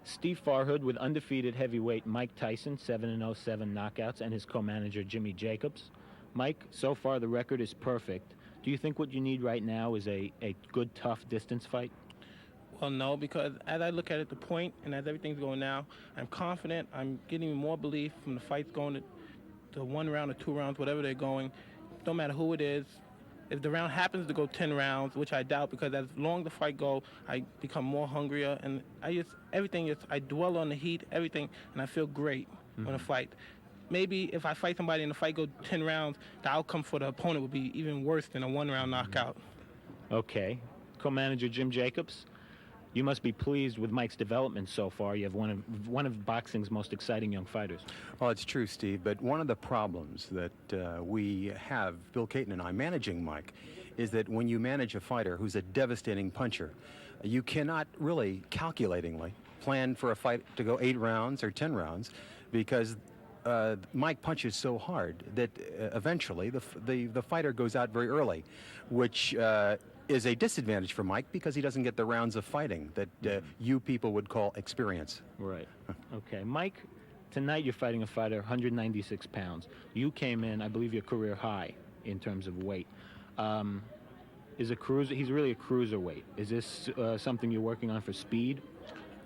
Steve Farhood with undefeated heavyweight Mike Tyson, 7-0, 7 knockouts, and his co-manager Jimmy Jacobs. Mike, so far the record is perfect. Do you think what you need right now is a good, tough distance fight? Well, no, because as I look at it, the point, and as everything's going now, I'm confident. I'm getting more belief from the fights going to 1 round or 2 rounds, whatever they're going. No matter who it is. If the round happens to go 10 rounds, which I doubt, because as long the fight go, I become more hungrier, and I dwell on the heat, everything, and I feel great on a fight. Maybe if I fight somebody and the fight go 10 rounds, the outcome for the opponent would be even worse than a 1-round knockout. Okay. Co-manager Jim Jacobs, you must be pleased with Mike's development so far. You have one of boxing's most exciting young fighters. Well, it's true, Steve, but one of the problems that we have, Bill Caton and I, managing Mike, is that when you manage a fighter who's a devastating puncher, you cannot really calculatingly plan for a fight to go 8 rounds or 10 rounds, because Mike punches so hard that eventually the fighter goes out very early, which is a disadvantage for Mike because he doesn't get the rounds of fighting that you people would call experience. Right. Okay. Mike, tonight you're fighting a fighter 196 pounds. You came in, I believe, your career high in terms of weight. He's really a cruiserweight. Is this something you're working on for speed?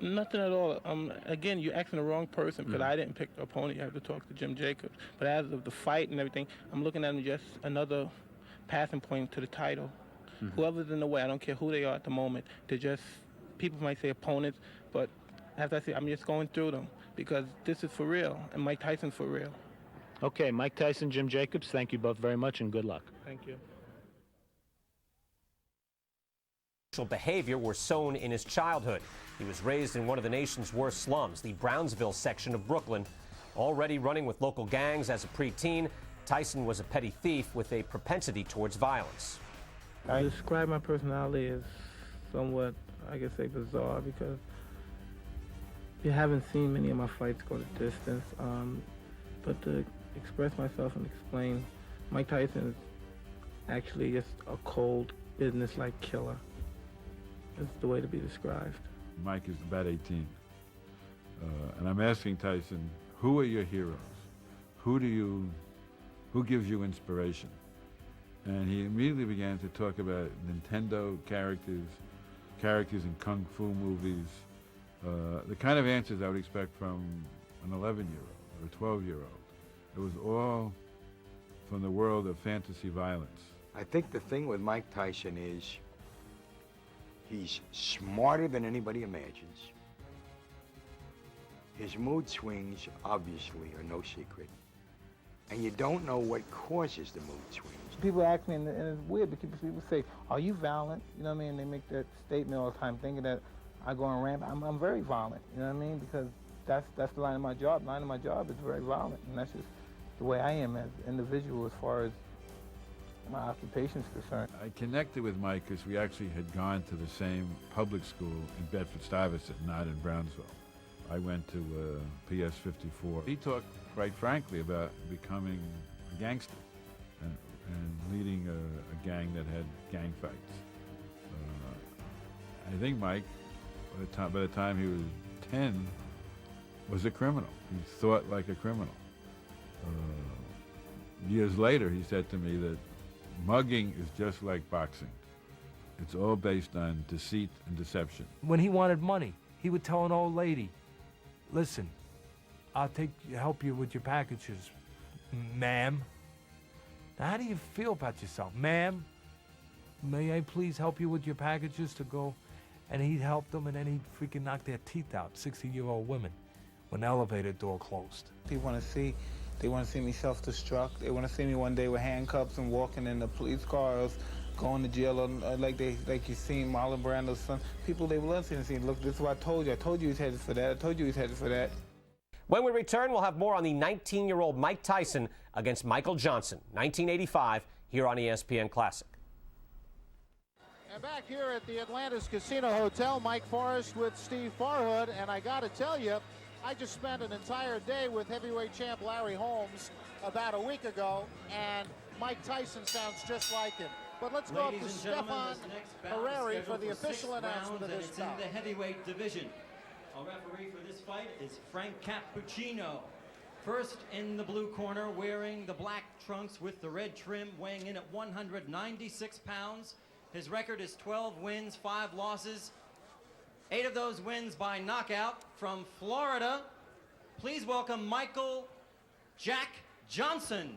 Nothing at all. Again, you're asking the wrong person, because I didn't pick the opponent. You have to talk to Jim Jacobs. But as of the fight and everything, I'm looking at him just another passing point to the title. Whoever's in the way, I don't care who they are at the moment. They're just, people might say opponents, but as I say, I'm just going through them because this is for real, and Mike Tyson's for real. Okay, Mike Tyson, Jim Jacobs, thank you both very much and good luck. Thank you. Behavior were sown in his childhood. He was raised in one of the nation's worst slums, the Brownsville section of Brooklyn. Already running with local gangs as a preteen, Tyson was a petty thief with a propensity towards violence. I describe my personality as somewhat, I guess, say bizarre, because you haven't seen many of my fights go the distance. But to express myself and explain, Mike Tyson is actually just a cold, business-like killer. It's the way to be described. Mike is about 18. And I'm asking Tyson, who are your heroes? Who gives you inspiration? And he immediately began to talk about Nintendo characters in Kung Fu movies, the kind of answers I would expect from an 11-year-old or a 12-year-old. It was all from the world of fantasy violence. I think the thing with Mike Tyson is he's smarter than anybody imagines. His mood swings, obviously, are no secret. And you don't know what causes the mood swings. People ask me, and it's weird, because people say, are you violent? You know what I mean? They make that statement all the time, thinking that I go on ramp. I'm very violent, you know what I mean? Because that's the line of my job. The line of my job is very violent, and that's just the way I am as an individual as far as my occupation is concerned. I connected with Mike because we actually had gone to the same public school in Bedford-Stuyvesant, not in Brownsville. I went to PS 54. He talked, quite frankly, about becoming a gangster and leading a gang that had gang fights. I think Mike, by the time he was 10, was a criminal. He thought like a criminal. Years later, he said to me that mugging is just like boxing. It's all based on deceit and deception. When he wanted money, he would tell an old lady, listen, I'll help you with your packages, ma'am. Now, how do you feel about yourself? Ma'am, may I please help you with your packages to go? And he'd help them, and then he'd freaking knock their teeth out, 60-year-old women, when the elevator door closed. They want to see me self-destruct. They want to see me one day with handcuffs and walking in the police cars, going to jail, like you seen Marlon Brando's son. People, they love seeing, look, this is what I told you. I told you he's headed for that. I told you he's headed for that. When we return, we'll have more on the 19-year-old Mike Tyson against Michael Johnson, 1985, here on ESPN Classic. And back here at the Atlantis Casino Hotel, Mike Forrest with Steve Farhood, and I got to tell you, I just spent an entire day with heavyweight champ Larry Holmes about a week ago, and Mike Tyson sounds just like him. But let's go up to Stefan Harari for the official announcement of this bout. It's in the heavyweight division. Our referee for this fight is Frank Cappuccino. First in the blue corner, wearing the black trunks with the red trim, weighing in at 196 pounds. His record is 12 wins, 5 losses. 8 of those wins by knockout. From Florida, please welcome Michael Jack Johnson.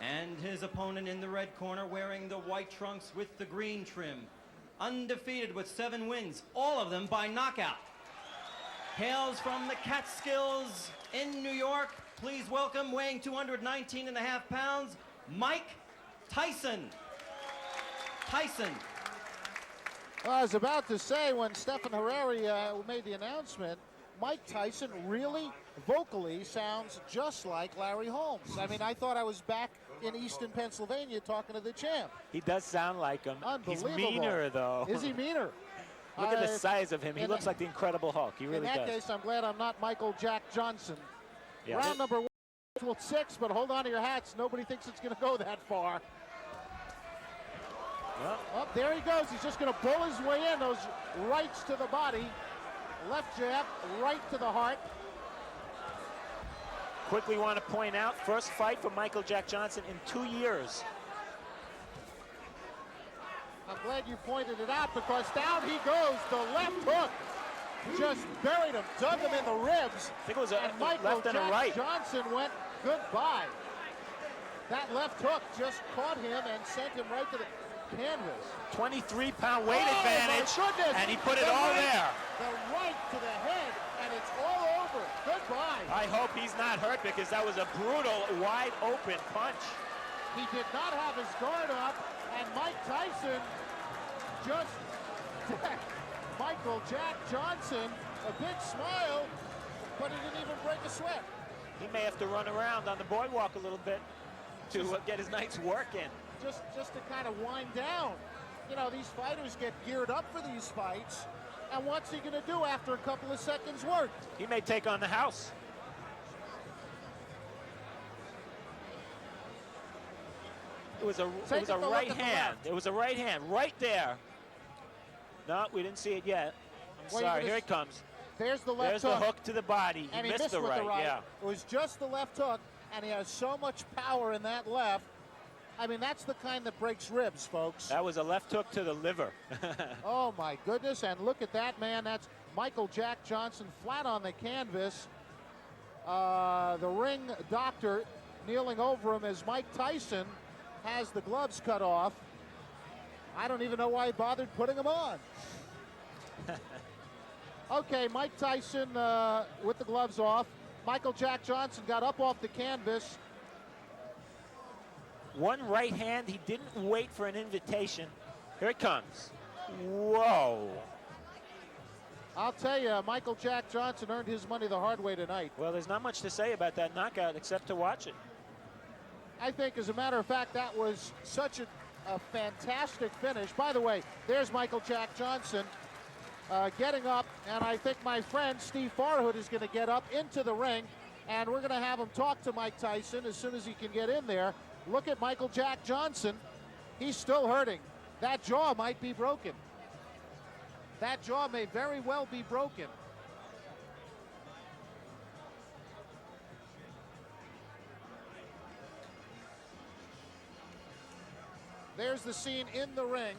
And his opponent in the red corner, wearing the white trunks with the green trim. Undefeated with 7 wins, all of them by knockout. Hails from the Catskills in New York. Please welcome, weighing 219.5 pounds, Mike Tyson. Well, I was about to say, when Stephan Harari made the announcement, Mike Tyson really vocally sounds just like Larry Holmes. I mean, I thought I was back in Easton, Pennsylvania, talking to the champ. He does sound like him. Unbelievable. He's meaner, though. Is he meaner? Look at the size of him. He looks like the Incredible Hulk. He really does. In that case, I'm glad I'm not Michael Jack Johnson. Yeah. Round number 6, but hold on to your hats. Nobody thinks it's going to go that far. Well, oh, there he goes. He's just going to pull his way in. Those rights to the body. Left jab, right to the heart. Quickly want to point out, first fight for Michael Jack Johnson in 2 years. I'm glad you pointed it out, because down he goes. The left hook just buried him, dug him in the ribs. I think it was a Michael left and a Jack right. Johnson went goodbye. That left hook just caught him and sent him right to the canvas. 23-pound weight advantage, and he put it all there. The right to the head, and it's all over. Goodbye. I hope he's not hurt, because that was a brutal, wide-open punch. He did not have his guard up, and Mike Tyson just Michael Jack Johnson, a big smile, but he didn't even break a sweat. He may have to run around on the boardwalk a little bit to get his night's work in. Just to kind of wind down. You know, these fighters get geared up for these fights, and what's he going to do after a couple of seconds work? He may take on the house. It was a right hand. It was a right hand right there. No, we didn't see it yet. I'm sorry. Here it comes. There's the left hook. There's the hook to the body. And he missed the right. Yeah. It was just the left hook, and he has so much power in that left. I mean, that's the kind that breaks ribs, folks. That was a left hook to the liver. Oh, my goodness. And look at that, man. That's Michael Jack Johnson flat on the canvas. The ring doctor kneeling over him as Mike Tyson has the gloves cut off. I don't even know why he bothered putting them on. Okay, Mike Tyson with the gloves off. Michael Jack Johnson got up off the canvas. One right hand. He didn't wait for an invitation. Here it comes. Whoa. I'll tell you, Michael Jack Johnson earned his money the hard way tonight. Well, there's not much to say about that knockout except to watch it. I think, as a matter of fact, that was such a fantastic finish. By the way, there's Michael Jack Johnson getting up, and I think my friend Steve Farhood is going to get up into the ring, and we're going to have him talk to Mike Tyson as soon as he can get in there. Look at Michael Jack Johnson. He's still hurting. That jaw might be broken. That jaw may very well be broken. There's the scene in the ring.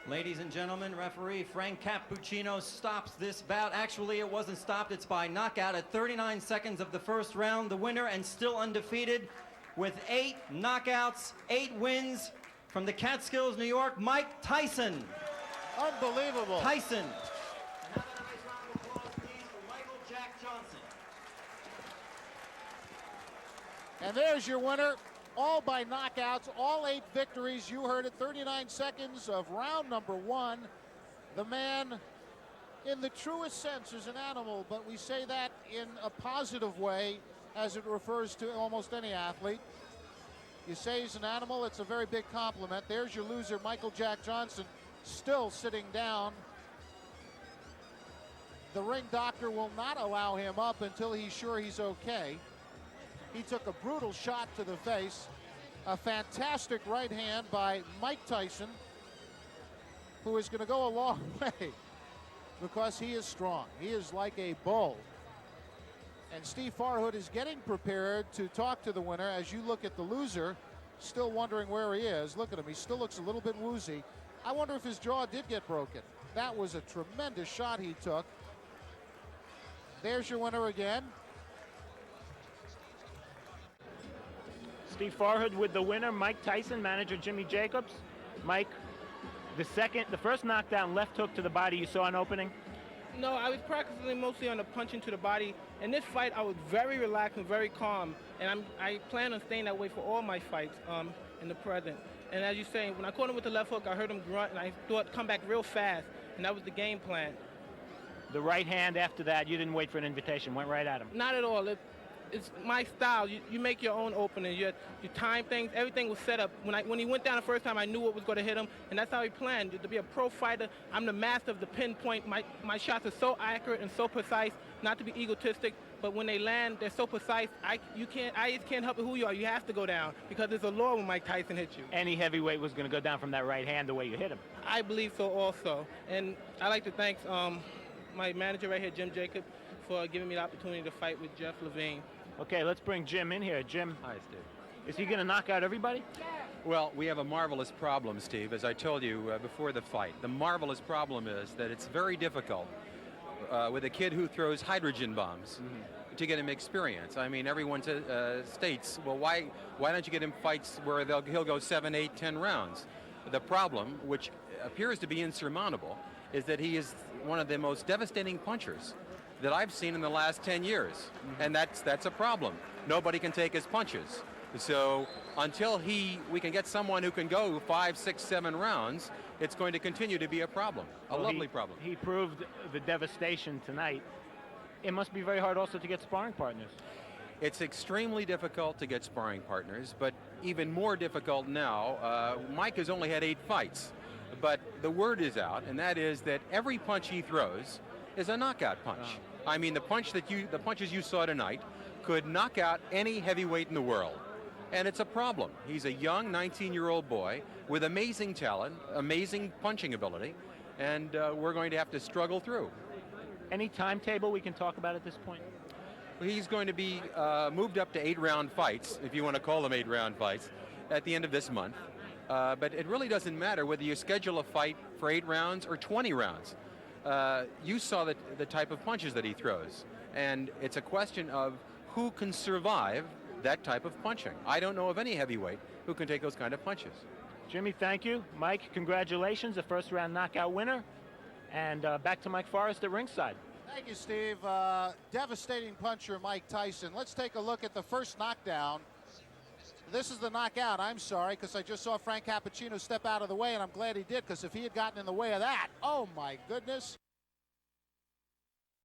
Ladies and gentlemen, referee Frank Cappuccino stops this bout. Actually, it wasn't stopped. It's by knockout at 39 seconds of the first round. The winner, and still undefeated, with 8 knockouts, 8 wins, from the Catskills, New York, Mike Tyson. Unbelievable. Tyson. Another nice round of applause, please, for Michael Jack Johnson. And there's your winner. All by knockouts, all 8 victories. You heard it, 39 seconds of round number 1. The man, in the truest sense, is an animal, but we say that in a positive way as it refers to almost any athlete. You say he's an animal, it's a very big compliment. There's your loser, Michael Jack Johnson, still sitting down. The ring doctor will not allow him up until he's sure he's okay. He took a brutal shot to the face. A fantastic right hand by Mike Tyson, who is going to go a long way because he is strong. He is like a bull. And Steve Farhood is getting prepared to talk to the winner. As you look at the loser, still wondering where he is. Look at him. He still looks a little bit woozy. I wonder if his jaw did get broken. That was a tremendous shot he took. There's your winner again. Steve Farhood with the winner, Mike Tyson, manager Jimmy Jacobs. Mike, the first knockdown, left hook to the body, you saw an opening? No, I was practicing mostly on the punching to the body. In this fight, I was very relaxed and very calm, and I plan on staying that way for all my fights in the present. And as you're saying, when I caught him with the left hook, I heard him grunt, and I thought come back real fast, and that was the game plan. The right hand after that, you didn't wait for an invitation, went right at him. Not at all. It's my style. You make your own opening. You time things. Everything was set up. When he went down the first time, I knew what was going to hit him, and that's how he planned. To be a pro fighter, I'm the master of the pinpoint. My shots are so accurate and so precise, not to be egotistic, but when they land, they're so precise, I just can't help it who you are. You have to go down because there's a law when Mike Tyson hits you. Any heavyweight was going to go down from that right hand the way you hit him. I believe so also. And I'd like to thank my manager right here, Jim Jacob, for giving me the opportunity to fight with Jeff Levine. Okay, let's bring Jim in here. Jim. Hi, Steve. Is he going to knock out everybody? Well, we have a marvelous problem, Steve, as I told you before the fight. The marvelous problem is that it's very difficult with a kid who throws hydrogen bombs to get him experience. I mean, everyone states, well, why don't you get him fights where he'll go 7, 8, 10 rounds? The problem, which appears to be insurmountable, is that he is one of the most devastating punchers that I've seen in the last 10 years. And that's a problem. Nobody can take his punches. So until we can get someone who can go 5, 6, 7 rounds, it's going to continue to be a problem, a lovely problem. He proved the devastation tonight. It must be very hard also to get sparring partners. It's extremely difficult to get sparring partners, but even more difficult now. Mike has only had 8 fights, but the word is out, and that is that every punch he throws is a knockout punch. I mean, the punches you saw tonight could knock out any heavyweight in the world. And it's a problem. He's a young 19-year-old boy with amazing talent, amazing punching ability, and we're going to have to struggle through. Any timetable we can talk about at this point? He's going to be moved up to 8-round fights, if you want to call them 8-round fights, at the end of this month. But it really doesn't matter whether you schedule a fight for 8 rounds or 20 rounds. You saw the type of punches that he throws, and it's a question of who can survive that type of punching. I don't know of any heavyweight who can take those kind of punches. Jimmy, thank you. Mike, congratulations, a first-round knockout winner. And back to Mike Forrest at ringside. Thank you, Steve. Devastating puncher, Mike Tyson. Let's take a look at the first knockdown. This is the knockout. I'm sorry, because I just saw Frank Cappuccino step out of the way, and I'm glad he did, because if he had gotten in the way of that, oh my goodness.